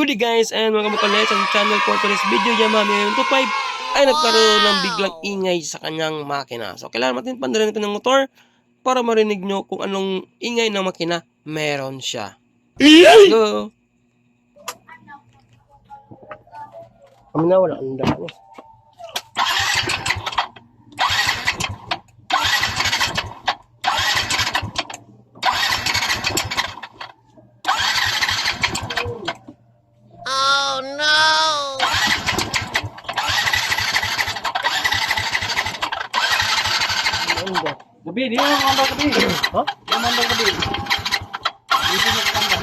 Good day guys, and welcome back ulit sa channel for today's video. Yamaha Mio 25 ay nagkaroon ng biglang ingay sa kanyang makina. So kailangan natin pandalhin ito ng motor para marinig nyo kung anong ingay ng makina meron siya. Let's go! Kami na, wala ang dami. Oh no! Gabi, di mo mandal gabi. Ha? Di mo mandal gabi. Dito mo mandal.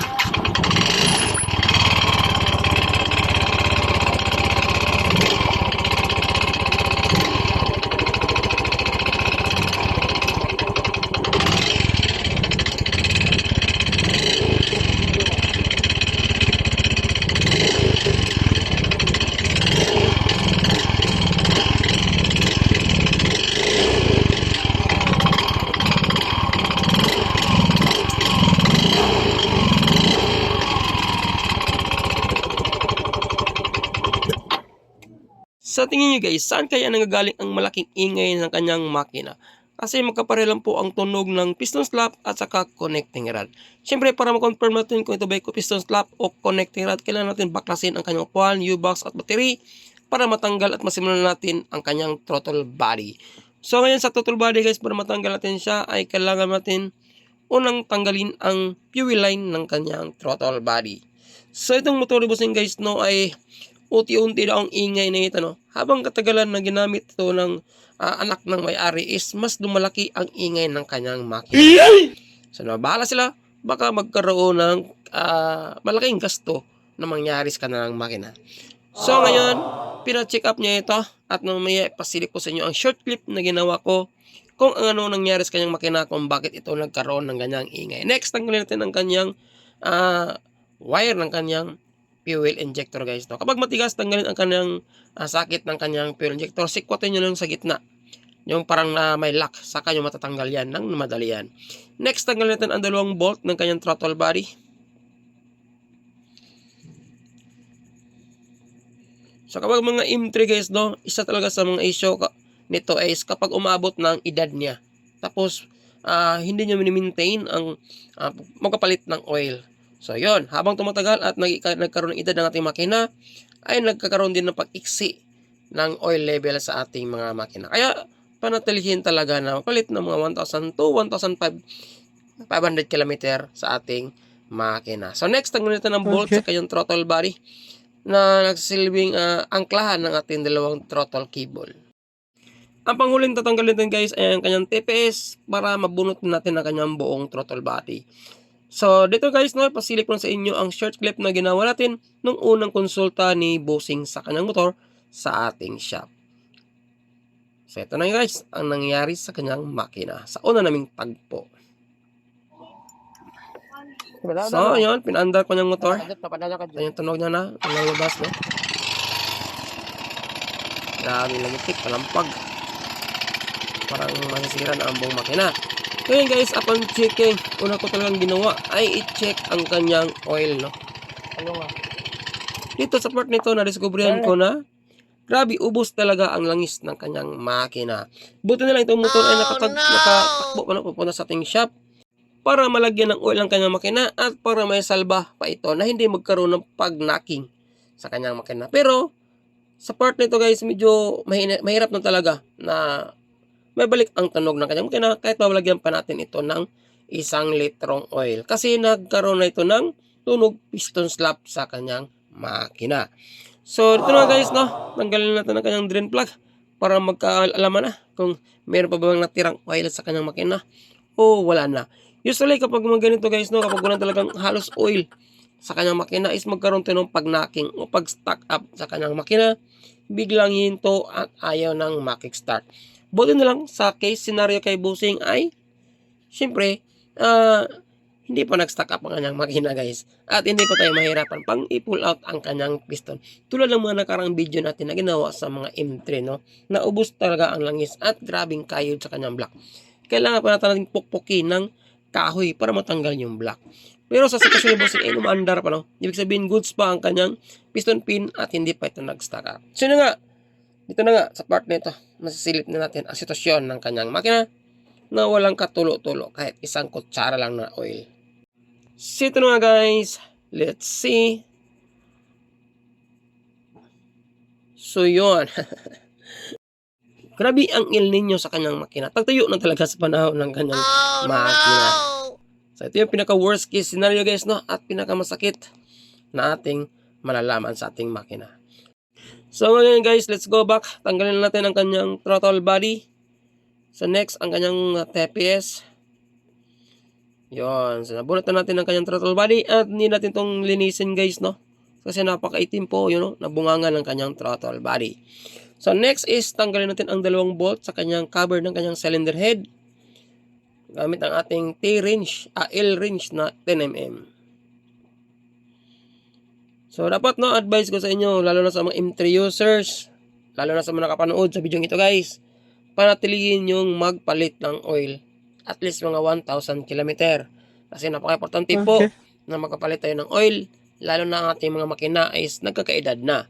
Sa tingin nyo guys, saan kaya nanggagaling ang malaking ingay ng kanyang makina? Kasi magkapare lang po ang tunog ng piston slap at saka connecting rod. Siyempre para ma-confirm natin kung ito ba ay piston slap o connecting rod, kailangan natin baklasin ang kanyang upuan, U-box at battery para matanggal at masimulan natin ang kanyang throttle body. So ngayon sa throttle body guys, para matanggal natin siya ay kailangan natin unang tanggalin ang fuel line ng kanyang throttle body. So itong motor bossing guys no ay unti-unti daw ang ingay na ito no. Habang katagalan na ginamit ito ng anak ng may-ari is mas lumalaki ang ingay ng kanyang makina. So bahala sila, baka magkaroon ng malaking gasto na mangyari sa kanilang makina. So ngayon, pina-check up niya ito at mamaya pasilip ko sa inyo ang short clip na ginawa ko kung ano nangyari sa kanyang makina, kung bakit ito nagkaroon ng ganyang ingay. Next, tanggalin natin ang kanyang wire ng kanyang fuel injector guys. No? Kapag matigas, tanggalin ang kanyang sakit ng kanyang fuel injector. Sikwatin nyo lang sa gitna. Yung parang may lock. Saka nyo matatanggal yan ng madali yan. Next, tanggalin natin ang dalawang bolt ng kanyang throttle body. So kapag mga M3 guys, no, isa talaga sa mga issue nito is kapag umabot ng edad niya. Tapos, hindi nyo mini-maintain ang magkapalit ng oil. So yon, habang tumatagal at nagkaroon ng edad ng ating makina, ay nagkakaroon din ng pag-iksi ng oil level sa ating mga makina. Kaya panatilihin talaga na mapalit ng mga 1,000 to 1,500 km sa ating makina. So next, tanggalin natin ang bolt sa kanyang throttle body na nagsisilbing angklahan ng ating dalawang throttle cable. Ang panghuling tatanggalin natin guys ay ang kanyang TPS para mabunot natin ang kanyang buong throttle body. So, dito guys, no, pasilip ko sa inyo ang short clip na ginawa natin nung unang konsulta ni Bossing sa kanyang motor sa ating shop. So, ito na guys, ang nangyari sa kanyang makina sa una naming tagpo. So, yun, pinaandar ko niyang motor. Ayan, tunog niya na, ang lalabas, no? Grabe lang itik, palampag. Parang masisira na ang buong makina. Ngayon guys, upon checking, una ko talagang ginawa ay i-check ang kanyang oil, no? Ano nga? Dito sa part nito, na-discoveryan ko na grabe, ubos talaga ang langis ng kanyang makina. Buti na lang itong motor ay nakatakbo pa na pupunta sa ating shop para malagyan ng oil ang kanyang makina at para may salba pa ito na hindi magkaroon ng pag-knocking sa kanyang makina. Pero, sa part nito guys, medyo mahirap na talaga na may balik ang tunog ng kanyang makina kahit mawalagyan pa natin ito ng 1 litrong oil. Kasi nagkaroon na ito ng tunog piston slap sa kanyang makina. So, dito na guys, no? Tanggalin natin ang kanyang drain plug para magkaalaman na kung meron pa ba bang natirang oil sa kanyang makina o wala na. Usually, kapag mga ganito guys, no? Kapag wala talagang halos oil sa kanyang makina is magkaroon tayo ng pag-knocking o pag-stack up sa kanyang makina. Biglang hinto at ayaw ng makickstart. Buti na lang sa case scenario kay Bossing ay syempre hindi pa nag-stack up ang kanyang makina guys. At hindi pa tayo mahirapan pang i-pull out ang kanyang piston. Tulad ng mga nakarang video natin na ginawa sa mga M3 no. Naubos talaga ang langis at grabing kayod sa kanyang block. Kailangan pa natin pukpukin ng kahoy para matanggal yung block. Pero sa sitwasyon ni bossing ay umaandar pa, no? Ibig sabihin goods pa ang kanyang piston pin at hindi pa ito nag-stack up. So yun na nga, dito na nga sa part na ito, masisilip na natin ang sitwasyon ng kanyang makina na walang katulo-tulo kahit isang kutsara lang na oil. So ito na nga guys, let's see. So yun. Grabe ang El Nino sa kanyang makina. Tagtayo na talaga sa panahon ng kanyang makina. So ito yung pinaka worst case scenario guys, no? At pinaka masakit na ating malalaman sa ating makina. So ngayon guys, let's go back. Tanggalin natin ang kanyang throttle body. So next, ang kanyang TPS. Yun. So nabunot na natin ang kanyang throttle body at hindi natin itong linisin guys, no? Kasi napakaitim po, yun, no? Nabunganga ng kanyang throttle body. So next is tanggalin natin ang dalawang bolt sa kanyang cover ng kanyang cylinder head. Gamit ang ating T-wrench, L-wrench na 10mm. So dapat no, advice ko sa inyo, lalo na sa mga M3 users, lalo na sa mga nakapanood sa video ito guys, panatilihin yung magpalit ng oil at least mga 1,000 km. Kasi napaka-importante po na magpapalit tayo ng oil, lalo na ang ating mga makina is nagkakaedad na.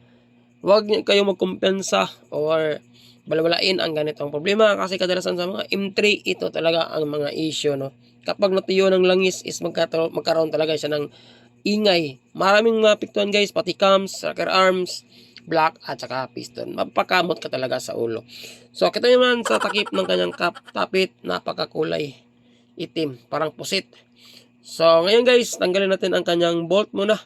Huwag kayong magkumpensa or balawalain ang ganitong problema kasi kadalasan sa mga M3 ito talaga ang mga issue, no. Kapag natuyo ng langis is magkaroon talaga siya ng ingay. Maraming mapiktuhan guys, pati cams, rocker arms, block at saka piston. Mapakamot ka talaga sa ulo. So kita naman sa takip ng kanyang tapit, napakakulay itim, parang pusit. So ngayon guys, tanggalin natin ang kanyang bolt muna.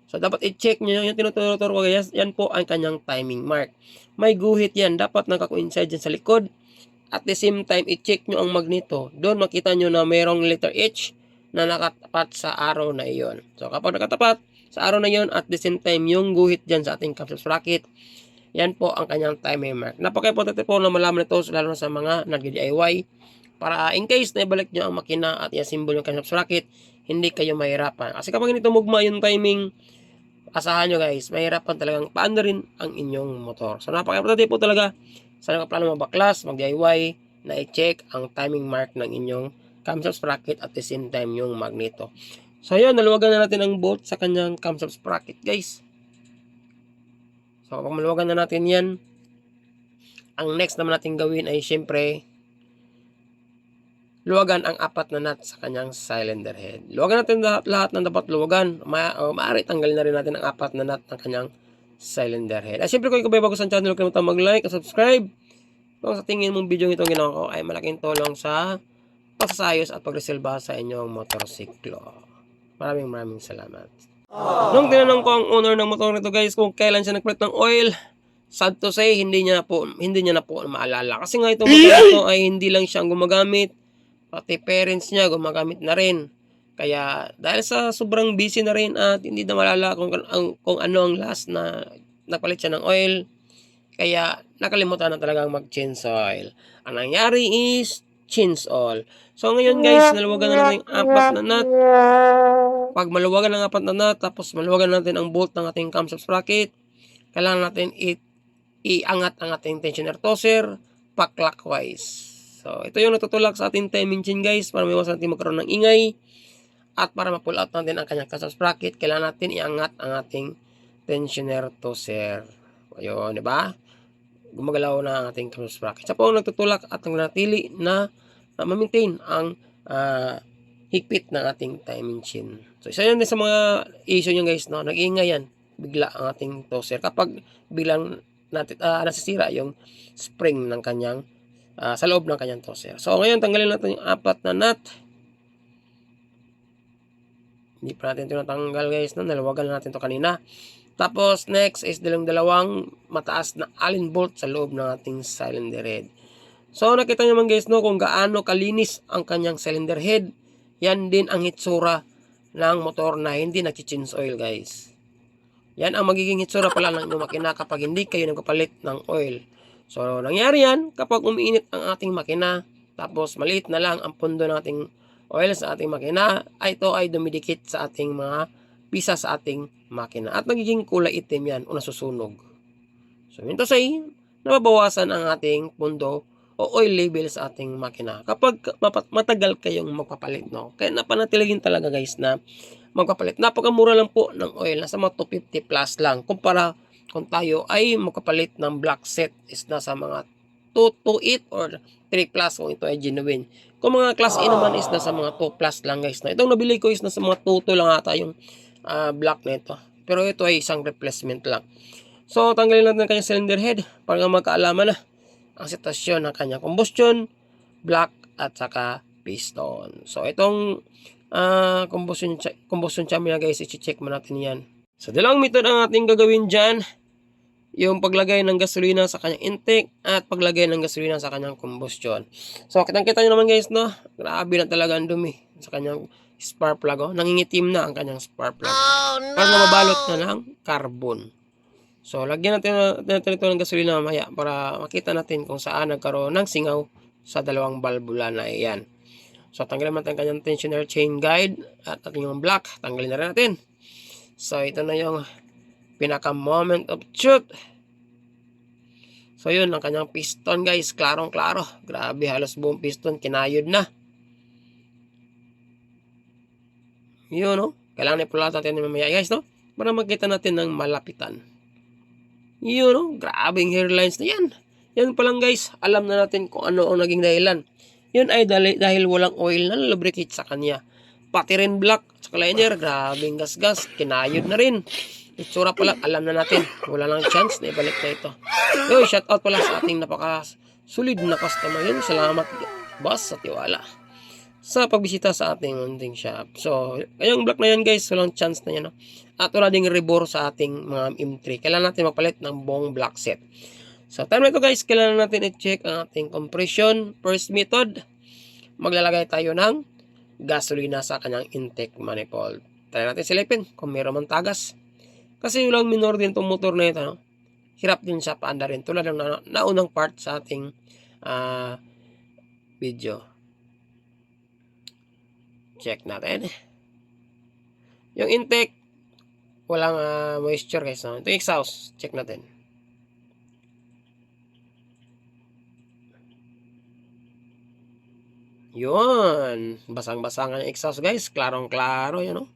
So, dapat i-check nyo yung tinuturo ko guys. Yan po ang kanyang timing mark. May guhit yan. Dapat nakakoincide dyan sa likod. At the same time, i-check nyo ang magneto. Doon makita nyo na mayroong letter H na nakatapat sa arrow na iyon. So, kapag nakatapat sa arrow na iyon, at the same time, yung guhit dyan sa ating camshaft sprocket, yan po ang kanyang timing mark. Napaka-importante po na malaman ito, lalo na sa mga nag-DIY. Para in case na ibalik nyo ang makina at i-assemble yung camshaft sprocket, hindi kayo mahirapan. Kasi kapag hindi mugma yung timing, asahan nyo guys, mahirapan talagang paano rin ang inyong motor. So napaka-importante po talaga sa nakaplano magbaklas, mag-DIY, na i-check ang timing mark ng inyong camshaft sprocket at the same time yung magneto. So yun, naluwagan na natin ang bolt sa kanyang camshaft sprocket guys. So kapag maluwagan na natin yan, ang next naman natin gawin ay syempre luwagan ang apat na nut sa kanyang cylinder head. Luwagan natin lahat ng dapat luwagan. Maaari tanggalin na rin natin ang apat na nut ng kanyang cylinder head. At syempre kung ikaw bago sa channel, huwag kalimutan mag-like at subscribe. Kung sa tingin mong video itong ginawa ko ay malaking tulong sa pagsasayos at pagresolba sa inyong motorsiklo. Maraming salamat. Nung tinanong ko ang owner ng motor nito guys kung kailan siya nagpalit ng oil, sad to say, hindi niya na po maalala. Kasi nga itong motor ito ay hindi lang siyang gumagamit, pati parents niya gumagamit na rin. Kaya dahil sa sobrang busy na rin at hindi na malala kung ano ang last na nagpalit siya ng oil, kaya nakalimutan na talagang mag-change oil. Ang nangyari is change oil. So ngayon guys, naluwagan na natin yung apat na nut. Pag maluwagan ng apat na nut, tapos maluwagan natin ang bolt ng ating camshaft sprocket, kailangan natin iangat ang ating tensioner tosser pa clockwise. So, ito yung natutulak sa ating timing chain guys para maiwasan natin magkaroon ng ingay at para ma-pull out natin ang kanyang camshaft sprocket, kailangan natin iangat ang ating tensioner tosser. Ayun, di ba? Gumagalaw na ang ating camshaft sprocket. Siya po ang nagtutulak at ang natili na ma-maintain ang higpit ng ating timing chain. So, isa yan din sa mga issue nyo guys, no? Nag-iingay yan bigla ang ating tosser kapag bilang nasisira yung spring ng kanyang sa loob ng kanyang tosser. So, ngayon, tanggalin natin yung apat na nut. Hindi pa natin ito natanggal guys, no? Nalawagan na natin ito kanina. Tapos, next is dalawang mataas na Allen bolt sa loob ng ating cylinder head. So, nakita nyo naman guys, no, kung gaano kalinis ang kanyang cylinder head. Yan din ang hitsura ng motor na hindi nag-change oil guys. Yan ang magiging hitsura pala ng inyong makina kapag hindi kayo nagpapalit ng oil. So, nangyari yan kapag umiinit ang ating makina, tapos maliit na lang ang pundo ng ating oil sa ating makina, ay ito ay dumidikit sa ating mga pisa sa ating makina. At nagiging kulay itim yan o nasusunog. So, yun to say, nababawasan ang ating pundo o oil level sa ating makina kapag matagal kayong magpapalit, no? Kaya napanatilihin talaga guys na magpapalit. Napakamura lang po ng oil, nasa mga 250 plus lang. Kumpara kung tayo ay magpapalit ng black set is nasa mga 228 or 3 plus kung ito ay genuine. Kung mga class A naman is nasa mga 2 plus lang guys. No? Itong nabili ko is nasa mga 2 lang ata yung black na ito. Pero ito ay isang replacement lang. So tanggalin natin ang kanyang cylinder head para magkaalaman na ang sitwasyon ng kanyang combustion, block at saka piston. So itong combustion chamber na guys, i-check mo natin yan. So dalawang method ang ating gagawin dyan. Yung paglagay ng gasolina sa kanyang intake at paglagay ng gasolina sa kanyang combustion. So kitang-kita nyo naman guys, no? Grabe na talaga ang dumi sa kanyang spark plug. Oh. Nangingitim na ang kanyang spark plug. Oh, no! Para na mabalot na ng carbon. So lagyan natin ito ng gasolina mamaya para makita natin kung saan nagkaroon ng singaw sa dalawang balbula na iyan. So tanggalin natin ang kanyang tensioner chain guide at ating yung block. Tanggalin na rin natin. So ito na yung pinaka moment of truth. So yun ang kanyang piston guys, klarong klaro. Grabe, halos buong piston kinayod na. Yun no, kailangan ipulot natin mamaya guys, no, para makita natin ng malapitan. Yun no, grabing hairlines na yan. Yan pa lang guys, alam na natin kung ano ang naging dahilan. Yun ay dahil walang oil na lubricate sa kanya. Pati rin block sa liner, grabing gasgas, kinayod na rin. Itsura pala, alam na natin. Wala lang chance na ibalik na ito. Yo, shout out pala sa ating napaka-solid na customer yun. Salamat boss sa tiwala sa pagbisita sa ating hunting shop. So, yung block na yan guys, walang chance na yan. No? At wala ding rebore sa ating mga M3. Kailangan natin magpalit ng buong block set. So, time na ito guys, kailangan natin i-check ang ating compression. First method, maglalagay tayo ng gasolina sa kanyang intake manifold. Try natin silipin kung mayroon man tagas. Kasi walang minor din itong motor na ito. No? Hirap din siya paanda rin. Tulad ng naunang part sa ating video. Check natin. Yung intake, walang moisture guys. No? Ito yung exhaust. Check natin. Yun. Basang-basang ang exhaust guys. Klarong-klaro yun. No?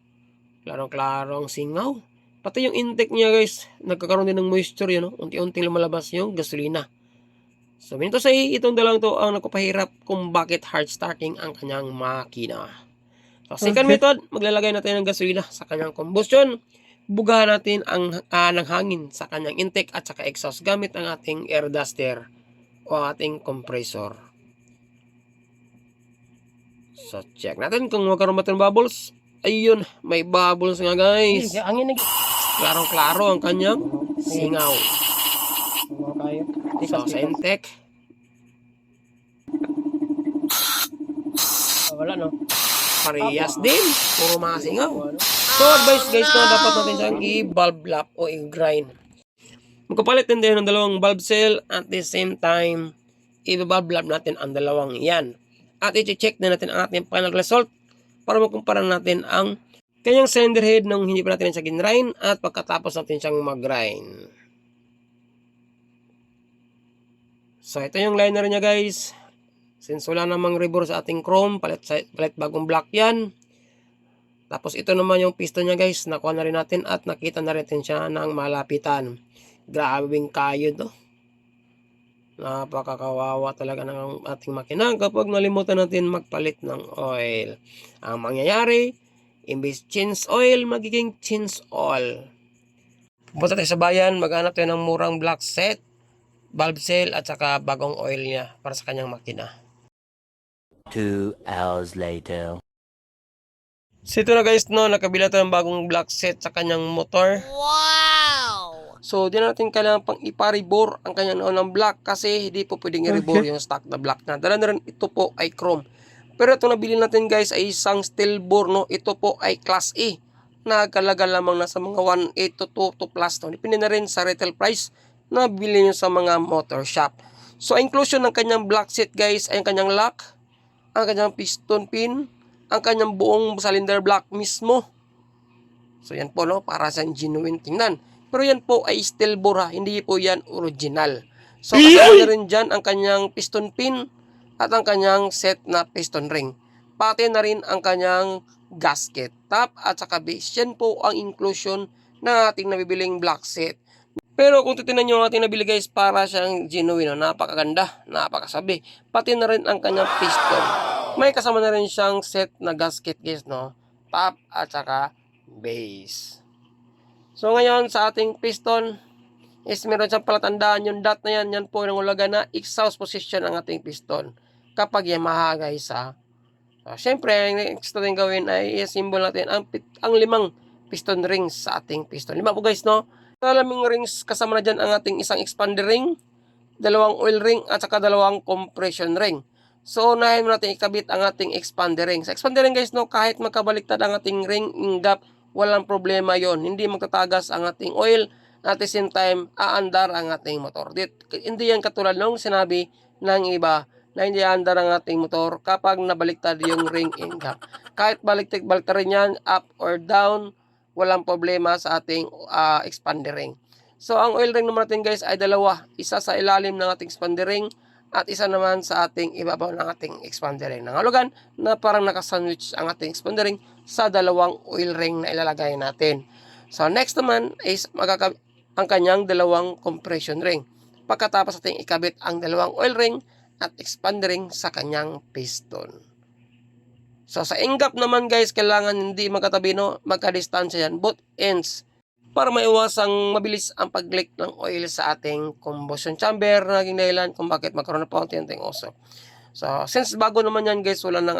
Klarong-klarong singaw. Pati yung intake niya guys, nagkakaroon din ng moisture yun, no? Unti-unting lumalabas yung gasolina. So, minto sa itong dalawang to ang nagpapahirap kung bakit hard starting ang kanyang makina. So, second method, maglalagay natin ng gasolina sa kanyang combustion. Bugahan natin ang ng hangin sa kanyang intake at saka exhaust gamit ang ating air duster o ating compressor. So, check natin kung magkaroon ba ng bubbles. Ayun, may bubbles nga guys. Angin na. Klarong-klaro ang kanyang singaw. So, sa intake. Wala no. Parehas din. Puro mga singaw. So, advice guys na dapat natin siyang i-bulb lap o i-grind. Magkapalit din ng dalawang bulb cell at the same time, i-bulb lap natin ang dalawang yan. At i-check na natin ang ating final result para makumpara natin ang kanyang cylinder head nung hindi pa natin siya ginrind at pagkatapos natin siyang mag-grind. So, ito yung liner niya guys. Since wala namang rebore sa ating chrome, palit bagong black yan. Tapos ito naman yung piston niya guys. Nakuha na rin natin at nakita na rin siya ng malapitan. Grabing kayod, no? Napakakawawa talaga ng ating makina kapag nalimutan natin magpalit ng oil. Ang mangyayari, imbis change oil, magiging change oil. Punta tayo sa bayan, maghanap tayo ng murang black set, bulb cell at saka bagong oil niya para sa kanyang makina. 2 hours later. So ito na guys, no, nakabila tayo ng bagong black set sa kanyang motor. Wow! So di na natin kailangan pang ipa-rebore ang kanyang naunang black kasi hindi po pwedeng i-rebore yung stock na black na. Dala na rin ito po ay chrome. Pero itong nabili natin guys ay isang steel bore, no? Ito po ay class A. Nagkalaga lamang na sa mga 1.8 to 2 plus. No? Depende na rin sa retail price na bili nyo sa mga motor shop. So inclusion ng kanyang black set guys ay ang kanyang lock, ang kanyang piston pin, ang kanyang buong cylinder block mismo. So yan po, no? Para sa genuine tingnan. Pero yan po ay steel bore ha. Hindi po yan original. So kasama na rin dyan ang kanyang piston pin at ang kanyang set na piston ring. Pati na rin ang kanyang gasket, top at saka base. Yan po ang inclusion na ating nabibiling block set. Pero kung titignan nyo ang ating nabili guys, para siyang genuine, napakaganda, napakasabi. Pati na rin ang kanyang piston. May kasama na rin siyang set na gasket guys, no? Top at saka base. So ngayon sa ating piston is meron siyang palatandaan yung dot na yan. Yan po yung ulaga na exhaust position ang ating piston. Kapag Yamaha guys ha. So, syempre, ang next natin gawin ay i-symbol natin ang 5 piston rings sa ating piston. 5 po guys, no? Maraming rings, kasama na dyan ang ating isang expander ring, 2 oil ring, at saka 2 compression ring. So, unahin natin ikabit ang ating expander ring. Sa expander ring guys, no, kahit magkabaliktad ang ating ring gap, walang problema yon. Hindi magtatagas ang ating oil, at the same time, aandar ang ating motor. Hindi yan katulad nung sinabi ng iba, na hindi aandar ang ating motor kapag nabaliktad yung ring gap. Kahit baliktad rin yan, up or down, walang problema sa ating expander ring. So, ang oil ring naman natin guys ay 2. Isa sa ilalim ng ating expander ring at isa naman sa ating ibabaw ng ating expander ring. Nangalogan na parang nakasandwich ang ating expander ring sa 2 oil ring na ilalagay natin. So, next naman is ang kanyang 2 compression ring. Pagkatapos ating ikabit ang 2 oil ring at expander ring sa kanyang piston. So, sa engap naman guys, kailangan hindi magkatabi, no? Magkadistansya yan, both ends, para maiwasang mabilis ang pag-leak ng oil sa ating combustion chamber na naging dahilan kung bakit magkaroon na paunti-unting usok. So, since bago naman yan guys, wala nang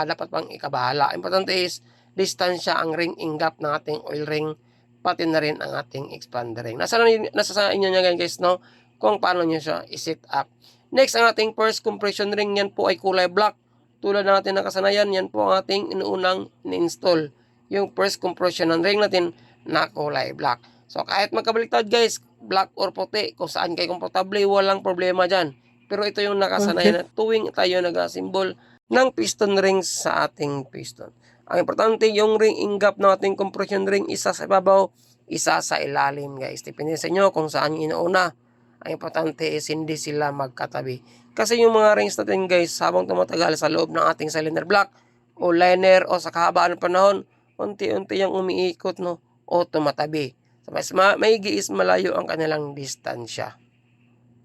dapat pang ikabahala. Importante is, distansya ang ring engap ng ating oil ring, pati na rin ang ating expander ring. Nasa sa inyo niya guys, no? Kung paano nyo siya i-set up. Next, ang ating first compression ring, yan po ay kulay black. Tulad ng ating nakasanayan, yan po ang ating inuunang in-install. Yung first compression ring natin na kulay black. So, kahit magkabaliktad guys, black or puti, kung saan kayo komportable, walang problema dyan. Pero ito yung nakasanayan na tuwing tayo nag-asimbol ng piston rings sa ating piston. Ang importante, yung ring engap ng ating compression ring, isa sa ibabaw, isa sa ilalim guys. Depende sa inyo kung saan inuuna. Ang importante is hindi sila magkatabi. Kasi yung mga rings natin guys, habang tumatagal sa loob ng ating cylinder block o liner o sa kahabaan ng panahon, unti-unti yung umiikot, no, o tumatabi. So, mas maigi is malayo ang kanilang distansya.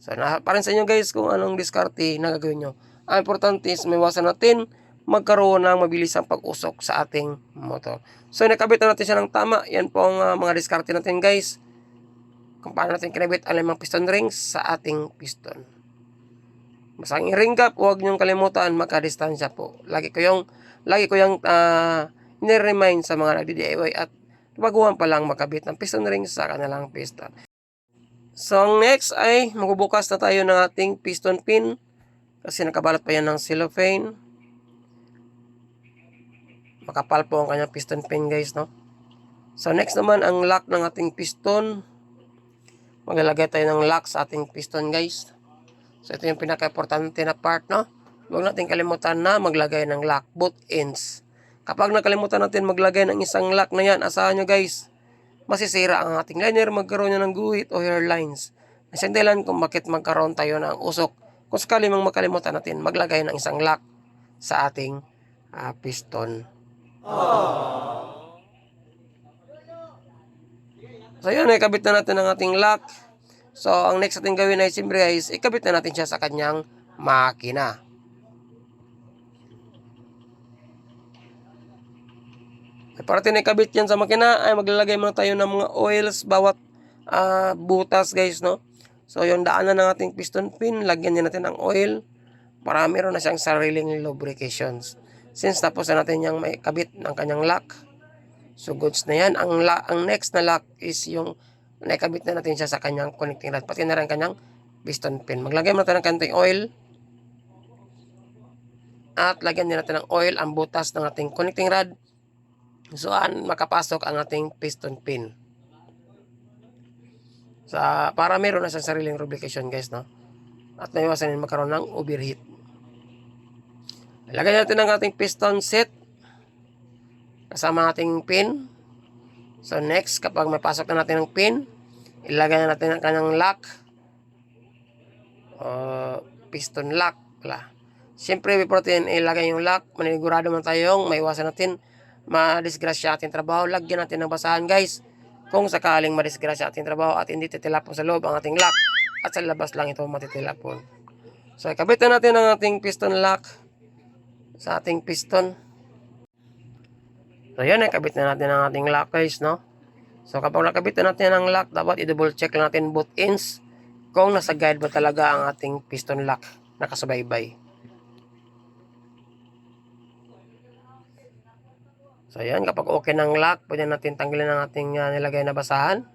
So, para sa inyo guys kung anong diskarte na gagawin nyo. Ang importante is may iwasan natin magkaroon ng mabilisang pag-usok sa ating motor. So, nakabit na natin siya ng tama. Yan po ang mga diskarte natin guys, kung paano natin kinabit ang 5 piston rings sa ating piston. Masang ring gap, huwag niyong kalimutan, magkadistansya po. Lagi ko yung nire-remind sa mga nagdi-DIY at baguhan pa lang makabit ng piston rings sa kanilang piston. So, ang next ay magbubukas na tayo ng ating piston pin kasi nakabalot pa yan ng cellophane. Makapal po ang kanyang piston pin guys, no? So, next naman ang lock ng ating piston. Maglalagay tayo ng lock sa ating piston guys. So, ito yung pinaka-importante na part, no? Huwag natin kalimutan na maglagay ng lock, both ends. Kapag nakalimutan natin maglagay ng isang lock na yan, asahan nyo guys, masisira ang ating liner, magkaroon nyo ng guhit o hairlines. Isang dahilan kung bakit magkaroon tayo ng usok. Kung sakali mang makalimutan natin maglagay ng isang lock sa ating piston. So yun, ikabit na natin ang ating lock. So ang next natin gawin ay siyempre guys, ikabit na natin siya sa kanyang makina. Para tinikabit yan sa makina ay maglalagay muna tayo ng mga oils bawat butas guys, no? So yung daanan ng ating piston pin, lagyan din natin ng oil para meron na siyang sariling lubrications. Since tapos na natin yung may kabit ng kanyang lock, so goods na yan. Ang next na lock is yung nakabit na natin siya sa kanyang connecting rod, pati na rin kanyang piston pin. Maglagay muna tayo ng kanting oil at lagyan din natin ng oil ang butas ng ating connecting rod. So, makapasok ang ating piston pin. Para meron na sa sariling lubrication guys, no? At naiwasan din magkaroon ng overheat. Ilagay natin ang ating piston set kasama ating pin. So, next, kapag may pasok na natin ng pin, ilagay na natin ang kanyang lock. piston lock. Wala. Siyempre, before natin ilagay yung lock, manigurado man tayong maiwasan natin madisgrasya ating trabaho. Lagyan natin ng basahan guys. Kung sakaling madisgrasya ating trabaho at hindi titilapon sa loob ang ating lock at sa labas lang ito matitilapon. So, ikabit na natin ang ating piston lock sa ating piston. So, yan, ikabit na natin ang ating lock guys, no? So, kapag nakabit na natin ang lock, dapat i-double check lang natin both ends kung nasa guide ba talaga ang ating piston lock nakasubaybay. So, yan, kapag okay ng lock, pwede natin tanggalin ang ating nilagay na basahan.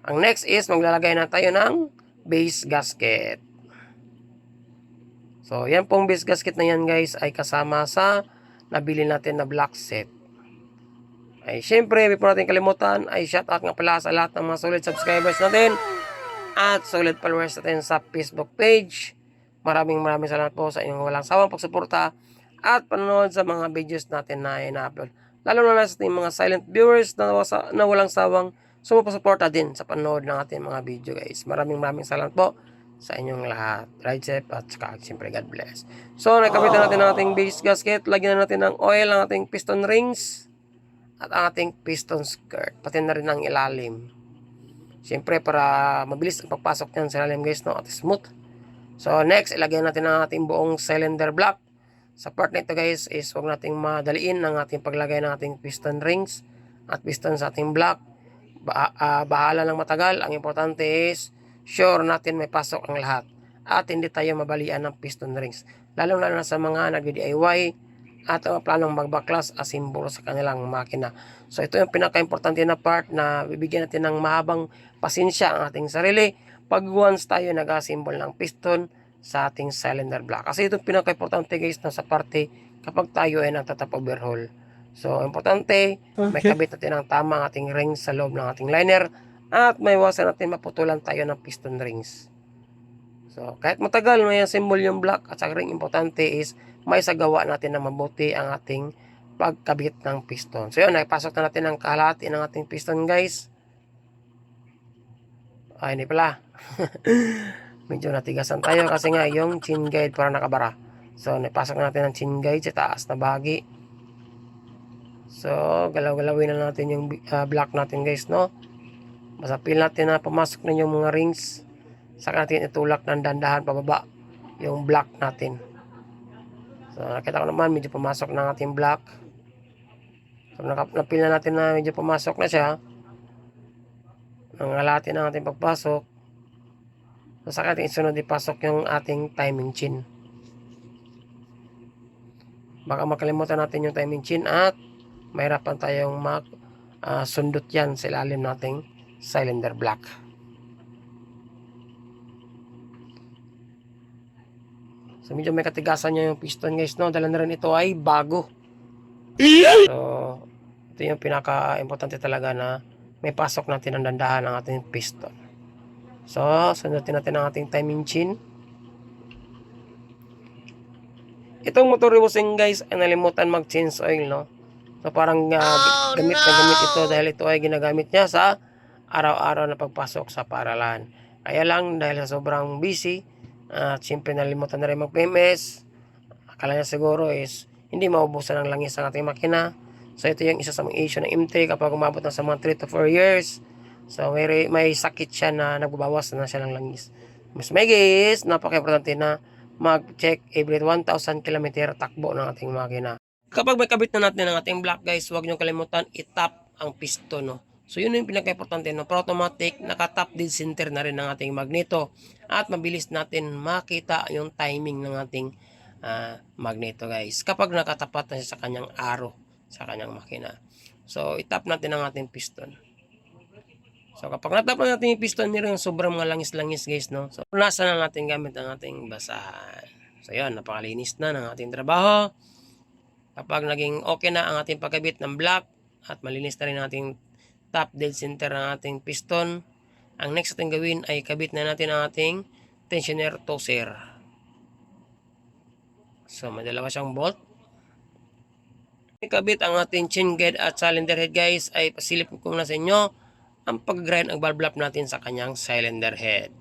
Ang next is, maglalagay na tayo ng base gasket. So, yan pong base gasket na yan guys ay kasama sa nabili natin na block set. Ay, syempre, before natin kalimutan, ay shout out nga pala sa lahat ng mga solid subscribers natin at solid followers natin sa Facebook page. Maraming salamat po sa inyong walang sawang pagsuporta at panonood sa mga videos natin na ina-upload. Lalo na sa ating mga silent viewers na walang sawang sumusuporta din sa panonood ng ating mga video guys. Maraming salamat po sa inyong lahat. Ride safe at saka siyempre God bless. So, nakabit na natin ang ating base gasket. Lagyan na natin ng oil ang ating piston rings at ang ating piston skirt, pati na rin ang ilalim. Siyempre, para mabilis ang pagpasok niyan sa ilalim guys, no? At smooth. So, next, ilagay natin ang ating buong cylinder block. Sa part nito guys, is huwag nating madaliin ang ating paglagay ng ating piston rings at piston sa ating block. Bahala lang matagal. Ang importante is, sure natin may pasok ang lahat. At hindi tayo mabalian ng piston rings. Lalo na sa mga nag-DIY at planong magbaklas as simbolo sa kanilang makina. So ito yung pinaka-importante na part na bibigyan natin ng mahabang pasensya ang ating sarili pag once tayo nag-assemble ng piston sa ating cylinder block. Kasi ito yung pinaka-importante guys na sa parte kapag tayo ay nagtatap overhaul. So importante, may kabit natin ang tama ang ating rings sa loob ng ating liner at may iwasan natin maputulan tayo ng piston rings. So kahit matagal may assemble yung block at sa ring, importante is may sagawa natin na mabuti ang ating pagkabit ng piston. So yun, naipasok na natin ang kalahati ng ating piston guys. Ay, hindi pala. Medyo natigasan tayo kasi nga yung chin guide para nakabara. So, naipasok na natin ang chin guide sa taas na bahagi. So, galaw-galawin na natin yung block natin guys, no? Basta feel natin na pumasok na yung mga rings. Saka natin itulak ng dandahan pababa yung block natin. So, nakita ko naman, medyo pumasok na ang ating block. So, napil na natin na medyo pumasok na siya. Nangalati na ang ating pagpasok. So, saka natin isunod ipasok yung ating timing chain. Baka makalimutan natin yung timing chain at mahirapan tayong sundot yan sa ilalim nating cylinder block. So, medyo may katigasan nyo yung piston guys, no? Dahil na rin ito ay bago. So, ito yung pinaka-importante talaga na may pasok natin ang dandahan ng ating piston. So, sundutin natin ang ating timing chain. Itong motor rebussing guys, ay nalimutan mag-change oil, no? So, parang gamit na gamit ito dahil ito ay ginagamit niya sa araw-araw na pagpasok sa paaralan. Kaya lang, dahil sa sobrang busy, at siyempre nalimutan na rin mag-PMS. Akala niya siguro is hindi maubusan ng langis ang ating makina. So ito yung isa sa mga issue ng M3 kapag umabot na sa mga 3 to 4 years. So may sakit siya na nagbabawas na siya ng langis. Mas may guys, napaka-importante na mag-check every 1,000 km takbo ng ating makina. Kapag may kabit na natin ang ating block guys, huwag nyo kalimutan itap ang piston, no? So yun yung pinaka-importante, no? For automatic, naka-top dead center na rin ang ating magneto at mabilis natin makita yung timing ng ating magneto guys kapag nakatapat na siya sa kanyang arrow sa kanyang makina. So itap natin ang ating piston. So kapag natap na natin yung piston, meron yung sobrang mga langis-langis guys, no? So nasa na natin gamit ang ating basahan. So yun, napakalinis na ng ating trabaho. Kapag naging okay na ang ating pagkabit ng block at malinis na rin ating top dead center ng ating piston, ang next natin gawin ay kabit na natin ang ating tensioner tosser. So may dalawa siyang bolt. Kabit ang ating chain guide at cylinder head guys, ay pasilip ko na sa inyo ang pag-grind ang valve natin sa kanyang cylinder head.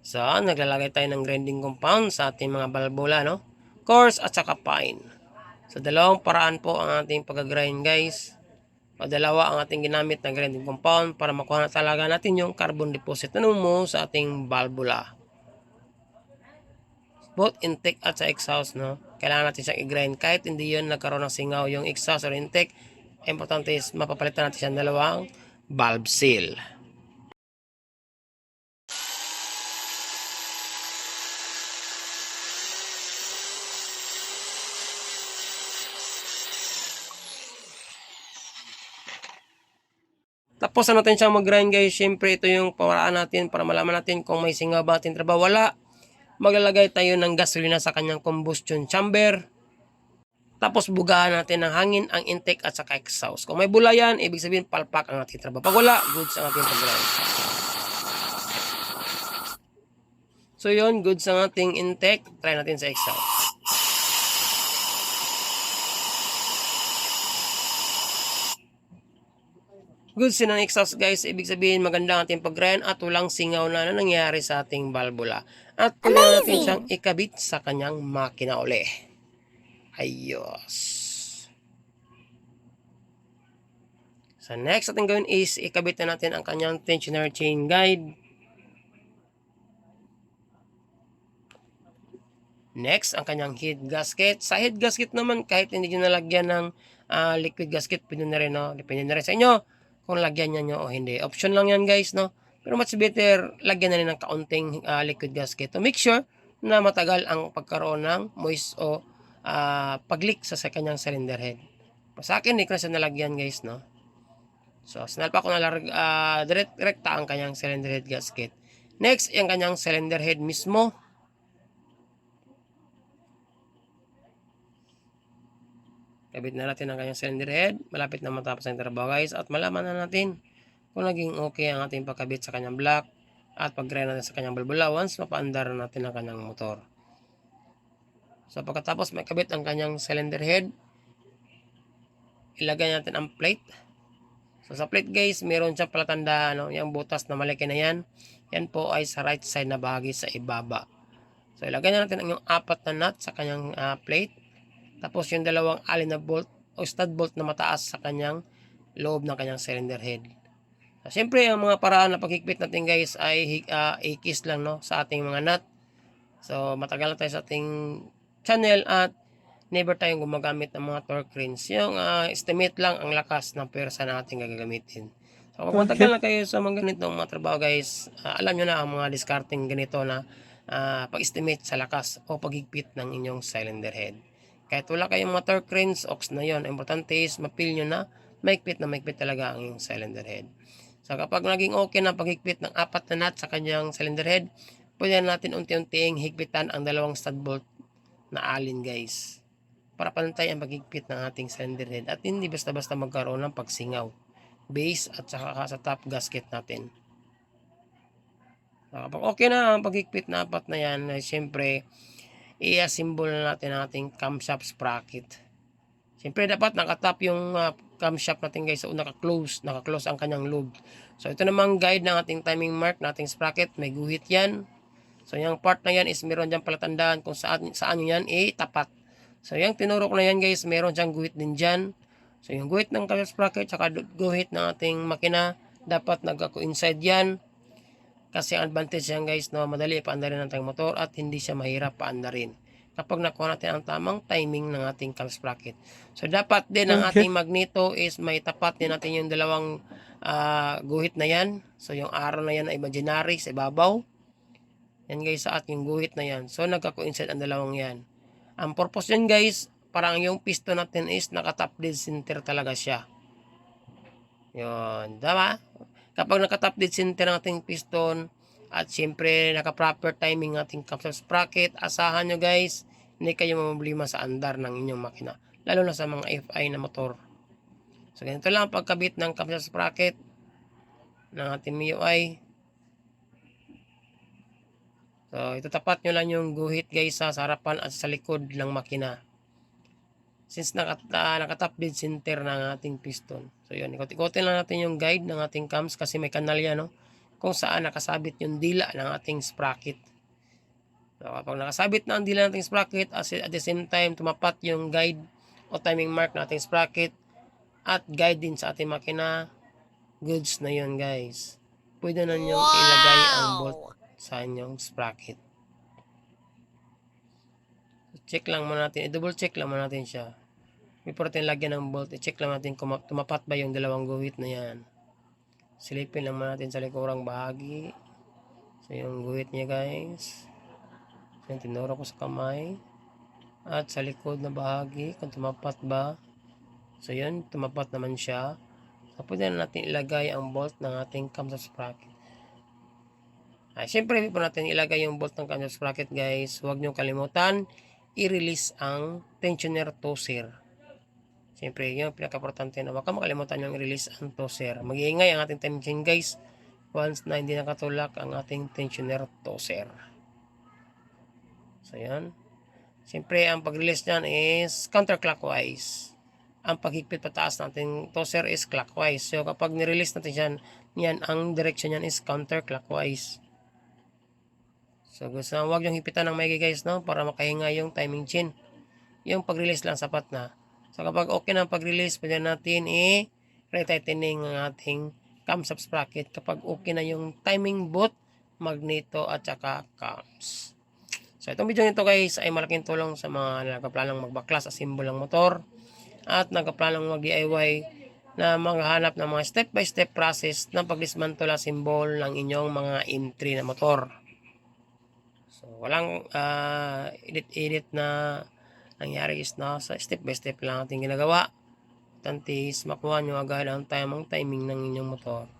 So, naglalagay tayo ng grinding compound sa ating mga balbula, no? Coarse at saka fine. So, dalawang paraan po ang ating pag-grind, guys. O dalawa ang ating ginamit na grinding compound para makuha na talaga natin yung carbon deposit na mo sa ating balbula. Both intake at sa exhaust, no? Kailangan natin siyang i-grind kahit hindi yun nagkaroon ng singaw yung exhaust or intake. Importante is mapapalitan natin siya ng dalawang valve seal. Tapos natin siyang mag-grind, guys. Siyempre ito yung pamaraan natin para malaman natin kung may singaw ba ating trabaho. Wala. Maglalagay tayo ng gasolina sa kanyang combustion chamber. Tapos bugahan natin ng hangin ang intake at saka exhaust. Kung may bula yan, ibig sabihin palpak ang ating trabaho. Pag wala, goods ang ating pag-grind. So yun, goods ang ating intake. Try natin sa exhaust. Goods din ang exhaust, guys. Ibig sabihin maganda ang ating pag-grind at walang singaw na nangyayari sa ating valvula. At pwede natin siyang ikabit sa kanyang makina uli. Ayos. So next ating gawin is ikabit na natin ang kanyang tensioner chain guide. Next, ang kanyang head gasket. Sa head gasket naman, kahit hindi nyo nalagyan ng liquid gasket, pwede na rin, no? Depende na rin sa inyo kung lagyan nyo o hindi. Option lang yan, guys, no? Pero much better, lagyan na rin ng kaunting liquid gasket to make sure na matagal ang pagkaroon ng moist o pag-leak sa kanyang cylinder head. Sa akin, hindi ko na siya nalagyan, guys, no? So, sinalpa ko na direkta ang kanyang cylinder head gasket. Next, yung kanyang cylinder head mismo. Kabit na natin ang kanyang cylinder head. Malapit na matapos ang trabaho, guys. At malaman na natin kung naging okay ang ating pagkabit sa kanyang block at pag-grind natin sa kanyang balbula once mapaandar natin ang kanyang motor. So pagkatapos may kabit ang kanyang cylinder head, ilagay natin ang plate. So sa plate, guys, meron siyang palatandaan, no? Yung butas na malaki na yan. Yan po ay sa right side na bahagi sa ibaba. So ilagay natin ang yung 4 na nut sa kanyang plate. Tapos yung dalawang alin na bolt o stud bolt na mataas sa kanyang loob ng kanyang cylinder head. So, siyempre, ang mga paraan na paghigpit natin, guys, ay ikis lang, no, sa ating mga nut. So matagal na tayo sa ating channel at never tayong gumagamit ng mga torque wrench. Yung estimate lang ang lakas ng pwersa na ating gagamitin. So kung matagal na kayo sa mga ganitong mga trabaho, guys, alam nyo na ang mga discarding ganito na pag-estimate sa lakas o paghigpit ng inyong cylinder head. Kahit wala kayong mga torque wrench, ox na yon. Importante is mapil nyo na maigpit talaga ang inyong cylinder head. So kapag naging okay na paghigpit ng 4 na nut sa kanyang cylinder head, pwede natin unti-unting higpitan ang dalawang stud bolt na alin, guys, para pantay ang paghigpit ng ating cylinder head at hindi basta-basta magkaroon ng pagsingaw, base at saka sa top gasket natin. So kapag okay na ang paghigpit na 4 na yan, siyempre i-assemble na natin ang ating camshaft sprocket. Siyempre dapat nakatap yung camshaft natin, guys. So naka-close ang kanyang lube. So ito namang guide ng ating timing mark, ng ating sprocket. May guhit yan. So yung part na yan is meron dyan palatandaan kung saan nyo yan tapat. So yung tinurok na yan, guys, meron dyan guhit din dyan. So yung guhit ng camshaft sprocket tsaka guhit ng ating makina dapat nagka-coincide yan. Kasi ang advantage yan, guys, no, madali paandarin ang ating motor at hindi siya mahirap paandarin kapag nakuha natin ang tamang timing ng ating cam sprocket. So dapat din ang ating magneto is may tapat din natin yung dalawang guhit na yan. So yung arrow na yan ay imaginary sa ibabaw. Yan, guys, sa ating guhit na yan. So nagka-coincide ang dalawang yan. Ang purpose yan, guys, parang yung piston natin is naka-top dead center talaga siya. Yun, diba? Kapag naka-top dead center ng ating piston at siyempre naka-proper timing ng ating camshaft sprocket, asahan nyo, guys, hindi kayo mamblema sa andar ng inyong makina, lalo na sa mga FI na motor. So ganito lang ang pagkabit ng camshaft sprocket ng ating MIUI. So ito, tapat nyo lang yung guhit, guys, sa harapan at sa likod ng makina. Since naka-top dead center ng ating piston. So yun, ikot-ikotin lang natin yung guide ng ating cams kasi may kanal yan, no? kung saan nakasabit yung dila ng ating sprocket. So, kapag nakasabit na ang dila ng ating sprocket, at the same time tumapat yung guide o timing mark ng ating sprocket at guide din sa ating makina, goods na yun guys. Pwede na nyo ilagay ang bolt sa inyong sprocket. So, check lang muna natin, i-double check lang muna natin siya. Before natin lagyan ng bolt, i-check lang natin kung tumapat ba yung dalawang guhit na yan. Silipin lang muna natin sa likurang bahagi. So yung guhit niya guys. So yung tinuro ko sa kamay. At sa likod na bahagi, kung tumapat ba. So yun, tumapat naman siya. So pwede na natin ilagay ang bolt ng ating camshaft sprocket. Siyempre, before natin ilagay yung bolt ng camshaft sprocket guys, huwag nyo kalimutan i-release ang tensioner tosser. Siyempre, yun ang pinaka-importante na huwag ka makalimutan yung i-release ang tosser. Mag-iingay ang ating tension guys once na hindi nakatulak ang ating tensioner tosser. So, yan. Siyempre, ang pag-release nyan is counterclockwise. Ang paghigpit pataas ng ating tosser is clockwise. So, kapag nirelease natin yan, ang direction yan is counterclockwise. So, gusto na huwag yung hipitan ng maigi guys, no? Para makahinga yung timing chain. Yung pag-release lang sapat na. So, kapag okay na ang pag-release, pwede natin i-retightening ang ating camshaft sprocket kapag okay na yung timing bolt, magneto at saka cams. So, itong video nito guys ay malaking tulong sa mga nagpaplanong magbaklas assemble ng motor at nagpaplanong mag-DIY na maghahanap ng mga step-by-step process ng pag-dismantle assemble ng inyong mga M3 na motor. So, walang edit-edit na nangyari is na sa step-by-step lang ating ginagawa. Tantis, makuha nyo agad ang timing ng inyong motor.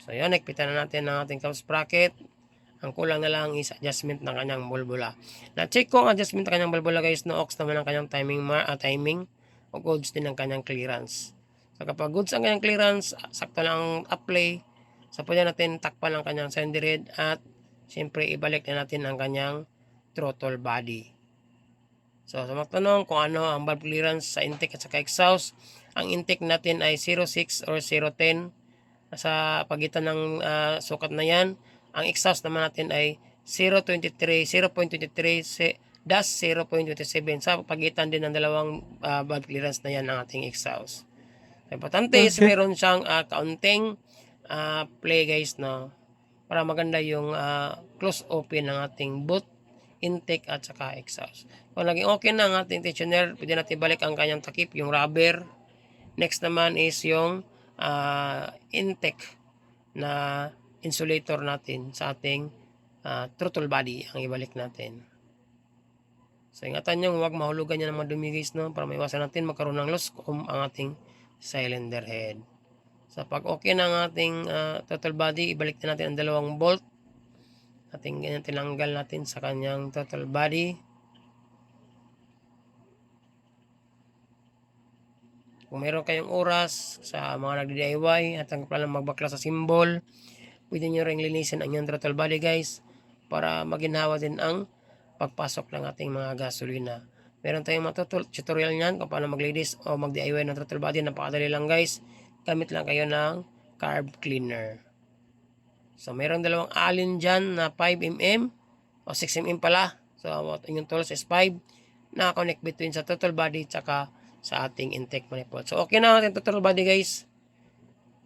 So, yun, nagpitan na natin ang ating camshaft sprocket. Ang kulang na lang is adjustment ng kanyang bulbula. Na-check ko ang adjustment ng kanyang bulbula guys, na-ox naman ang kanyang timing o goods din ang kanyang clearance. So, kapag goods ang kanyang clearance, sakto lang ang apply. So, pwede natin takpan ang kanyang cylinder head at siyempre ibalik na natin ang kanyang throttle body. So, sa magtanong kung ano ang valve clearance sa intake at saka exhaust, ang intake natin ay 0.6 or 0.10 sa pagitan ng sukat na yan. Ang exhaust naman natin ay 0.23 dash 0.27 sa pagitan din ng dalawang valve clearance na yan ang ating exhaust. Importante is meron siyang kaunting play guys, no? Para maganda yung close open ng ating boot, intake at saka exhaust. Kung naging okay na ang ating tensioner, pwede natin balik ang kanyang takip, yung rubber. Next naman is yung intake na insulator natin sa ating throttle body ang ibalik natin. So ingatan nyo, huwag mahulugan niya ng mga dumi guys, no? Para maiwasan natin magkaroon ng loss kung ang ating cylinder head. So pag okay na ang ating throttle body, ibalik na natin ang dalawang bolt. Ating ganyan tinanggal natin sa kanyang throttle body. Kung meron kayong oras sa mga nagdi-DIY at ang planong magbaklas sa symbol, pwede nyo rin linisin ang inyong throttle body guys para maginhawa din ang pagpasok ng ating mga gasolina. Meron tayong mga tutorial nyan kung paano mag-ladies o mag-DIY ng throttle body. Napakadali lang guys. Gamit lang kayo ng carb cleaner. So, meron dalawang alin dyan na 5mm o 6mm pala. So, yung tools is 5 na connect between sa throttle body tsaka sa ating intake manifold. So, okay na ating throttle body guys.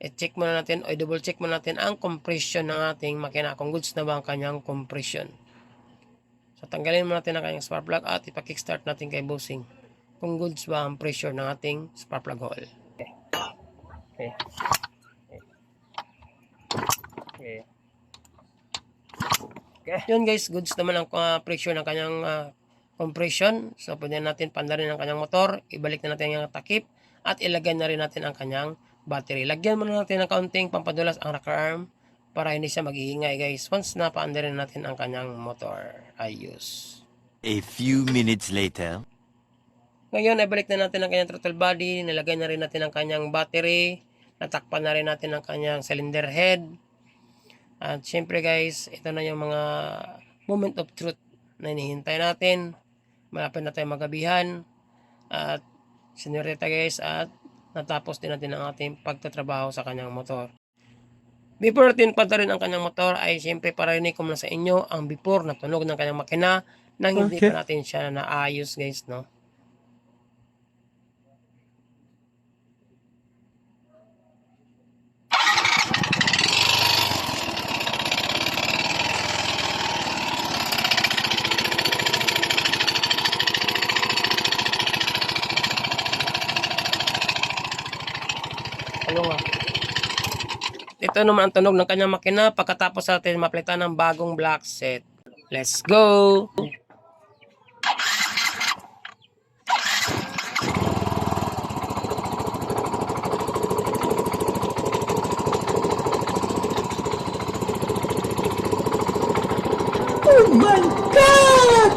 I-check muna natin o i-double check muna natin ang compression ng ating makina. Kung goods na ba ang kanyang compression. So, tanggalin muna natin ang kanyang spark plug at ipa-kickstart natin kay bossing. Kung goods ba ang pressure ng ating spark plug hole. Okay. Yun guys, goods naman ang pressure ng kanyang compression. So, pwede natin pandarin ang kanyang motor. Ibalik na natin ang takip. At ilagay na rin natin ang kanyang battery. Lagyan muna natin ng kaunting pampadulas ang rocker arm para hindi siya mag-iingay guys. Once na paandarin natin ang kanyang motor. Ayos. A few minutes later. Ngayon, ibalik na natin ang kanyang throttle body. Nilagay na rin natin ang kanyang battery. Natakpan na rin natin ang kanyang cylinder head. At syempre guys, ito na yung mga moment of truth na hinihintay natin. Malapit na tayo magabihan. At sinurita guys, at natapos din natin ang ating pagtatrabaho sa kanyang motor. Before natin padarin ang kanyang motor ay siyempre parinig ko muna sa inyo ang before na tunog ng kanyang makina nang hindi Okay. pa natin siya naayos guys, no? Ano nga? Ito naman ang tunog ng kanyang makina pagkatapos natin mapalitan ng bagong black set. Let's go! Oh my God!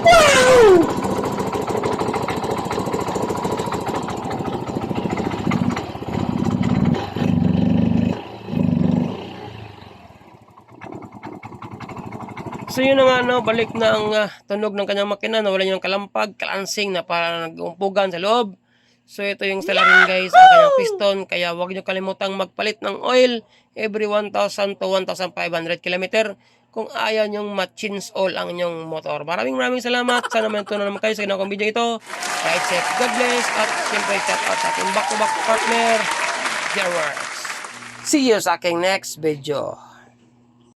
Wow! So yun na nga, no, balik na ang tunog ng kanyang makina, nawala yung kalampag, kalansing na parang nag-umpugan sa loob. So ito yung salarin guys, ang kanyang piston, kaya huwag nyo kalimutang magpalit ng oil every 1,000 to 1,500 km kung ayaw nyong ma-change oil ang inyong motor. Maraming salamat, sana may tunan naman kayo sa ginawang video ito. Ride safe, God bless, at siyempre shout out sa ating back-to-back partner, Gearworks. See you sa aking next video.